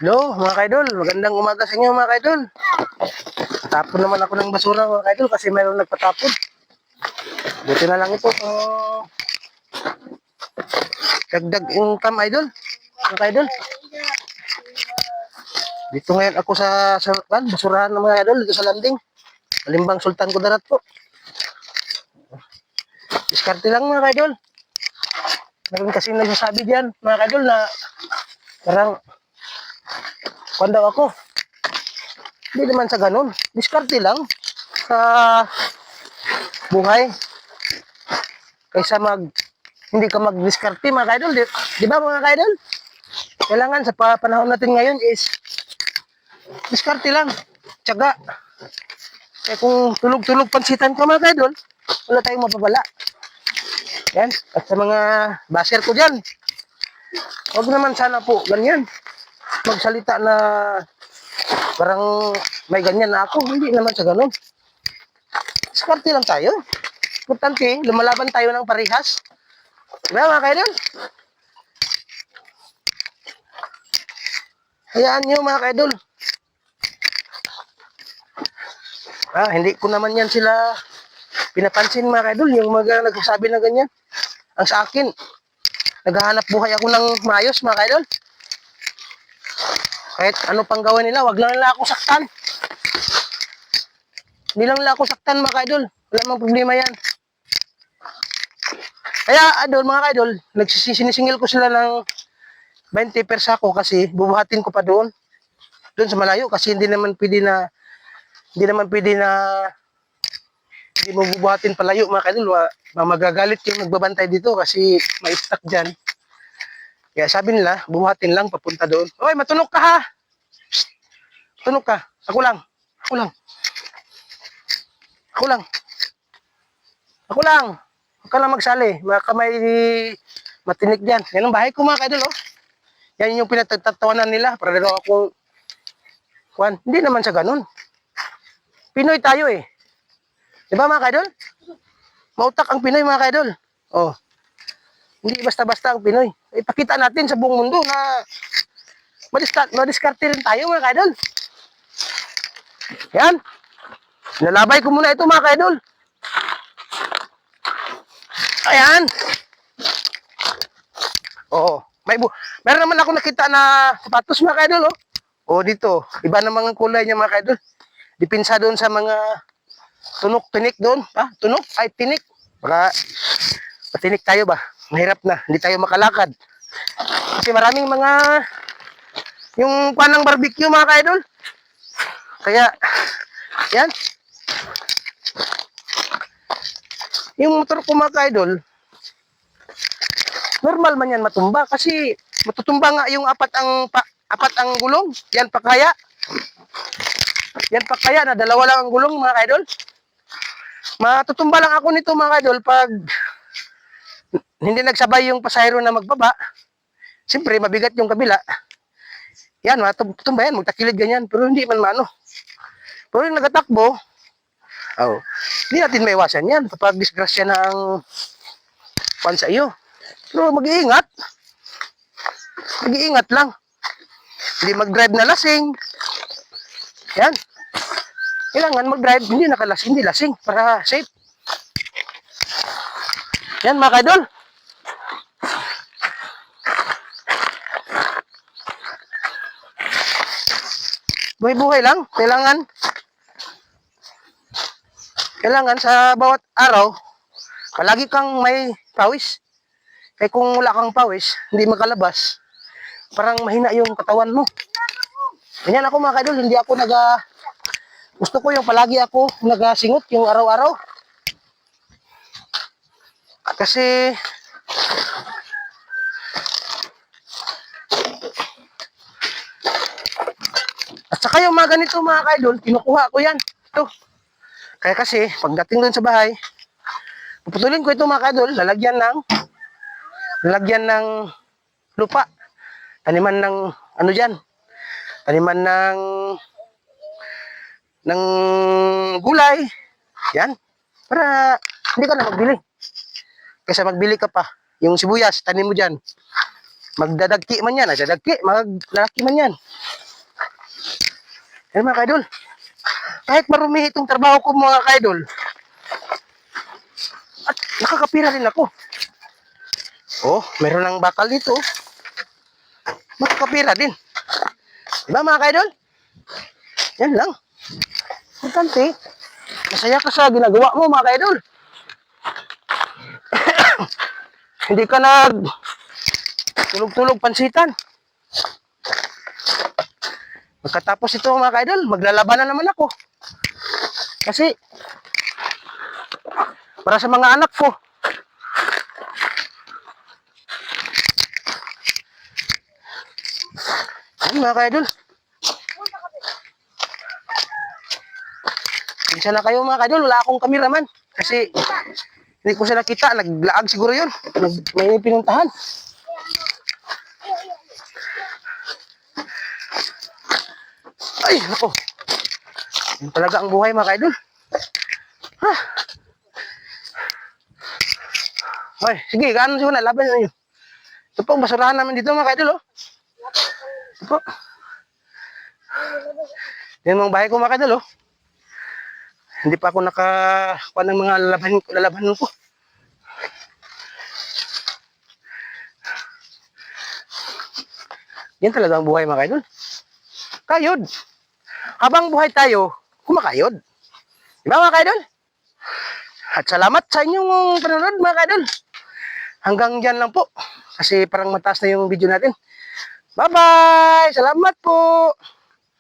Hello mga kaidol, magandang umaga sa inyo mga kaidol. Tapon naman ako ng basura mga kaidol kasi mayroong nagpatapon. Buti na lang ito. Dagdag income idol. Mga kaidol. Dito ngayon ako sa basurahan ng mga idol dito sa landing. Malimbang Sultan Kudarat po. Diskarte lang mga kaidol. Meron kasi nagsasabi diyan mga kaidol na parang daw ako. Hindi naman sa ganun. Diskarte lang sa buhay. Kaysa hindi ka mag-diskarte mga kaidol. Di ba mga kaidol? Kailangan sa panahon natin ngayon is diskarte lang. Tiyaga. Kaya kung tulog-tulog pansitan ka mga kaidol, wala tayong mapapala. Yan. At sa mga baser ko dyan, huwag naman sana po ganyan. Magsalita na parang may ganyan na ako. Hindi naman sa ganun. Diskarte lang tayo. Importante, lumalaban tayo ng parehas. Diba mga kaidol? Hayaan nyo mga kaidol. Hindi ko naman yan sila pinapansin mga kaidol. Yung mga nagsasabi na ganyan. Ang sa akin, naghahanap buhay ako ng maayos mga kaidol. Kahit ano pang gawin nila, wag lang nila ako saktan. Hindi lang nila ako saktan mga kaidol. Wala mang problema yan. Kaya idol, mga kaidol, sinisingil ko sila ng 20 per sako kasi bubuhatin ko pa doon sa malayo kasi hindi hindi mo bubuhatin palayo mga kaidol. Magagalit yung nagbabantay dito kasi may stock dyan. Kaya sabi nila, bubuhatin lang papunta doon. Oy, matunog ka ha! Psst, tunog ka. Ako lang. Huwag ka lang magsali. Baka may matinik dyan. Yan ang bahay ko mga kaidol. Oh. Yan yung pinatatawanan nila. Para daw akong hindi naman sa ganun. Pinoy tayo eh. Diba mga kaidol? Mautak ang Pinoy mga kaidol. Oh. Hindi basta-basta ang Pinoy. Ipakita natin sa buong mundo na madiskarte rin tayo mga kaidol. Yan. Nalabay ko muna ito mga kaidol. Ayan. Oo. Meron naman ako nakita na sapatos mga kaidol. Oh, dito. Iba naman ang kulay niya mga kaidol. Dipinsa doon sa mga tinik doon. Tunok? Ay, tinik. Baka patinik tayo ba? Mahirap na. Hindi tayo makalakad. Kasi maraming mga yung panang barbecue mga kaidol. Kaya, yan. Yung motor ko mga kaidol, normal man yan matumba kasi matutumba nga yung apat ang gulong. Yan pa kaya na dalawa lang ang gulong mga kaidol. Matutumba lang ako nito mga kaidol pag hindi nagsabay yung pasahero na magbaba. Siyempre mabigat yung kabila. Yan, matutumba yan, magtakilid ganyan. Pero hindi man mano. Pero yung nagatakbo, hindi natin maiwasan yan kapag disgrasya na ang sa iyo. Pero mag-iingat lang. Hindi mag-drive na lasing. Yan. Kailangan mag-drive, hindi nakalasing, hindi lasing para safe. Yan mga kaidol. Buhay-buhay lang. Kailangan sa bawat araw, palagi kang may pawis. Kaya kung wala kang pawis, hindi makalabas, parang mahina yung katawan mo. Ganyan ako mga kaidol, hindi ako gusto ko yung palagi ako nagasingot yung araw-araw. Kasi at saka yung mga ganito mga kaidol, kinukuha ko yan. Ito. Kaya kasi, pagdating doon sa bahay, puputulin ko ito mga kaidol, lalagyan ng lupa. Taniman ng taniman ng gulay. Yan. Para hindi ka na magbili. Kasi magbili ka pa. Yung sibuyas, tanim mo dyan. Magdadagki man yan, nagdadagki, maglalaki man yan. Yan mga kaidol. Kahit marumi itong trabaho ko mga kaidol, at nakakapira din ako. Oh, meron ng bakal dito. Makakapira din. Diba mga kaidol? Yan lang. Importante. Masaya ka sa ginagawa mo mga kaidol. Hindi ka tulog-tulog pansitan. Pagkatapos ito mga kaidol, maglalaban na naman ako. Kasi, para sa mga anak ko. Yan mga kaidol. Pinsa na kayo mga kaidol, wala akong kameraman. Kasi, hindi ko siya nakita, naglaag siguro yun. May pinuntahan. Ay, nako. Yan talaga ang buhay mga kaidol. Ha? Ay, sige, gaano siya na, laban na nyo. Ito po, basurahan namin dito mga kaidol, oh. Ito po. Yan mga bahay ko mga kaidol, oh. Hindi pa ako nakakuha ng mga lalabanan ko. Yan talaga ang buhay mga kaidol. Kayod. Habang buhay tayo, kumakayod. Diba mga kaidol? At salamat sa inyong panonood mga kaidol. Hanggang dyan lang po. Kasi parang mataas na yung video natin. Bye-bye! Salamat po!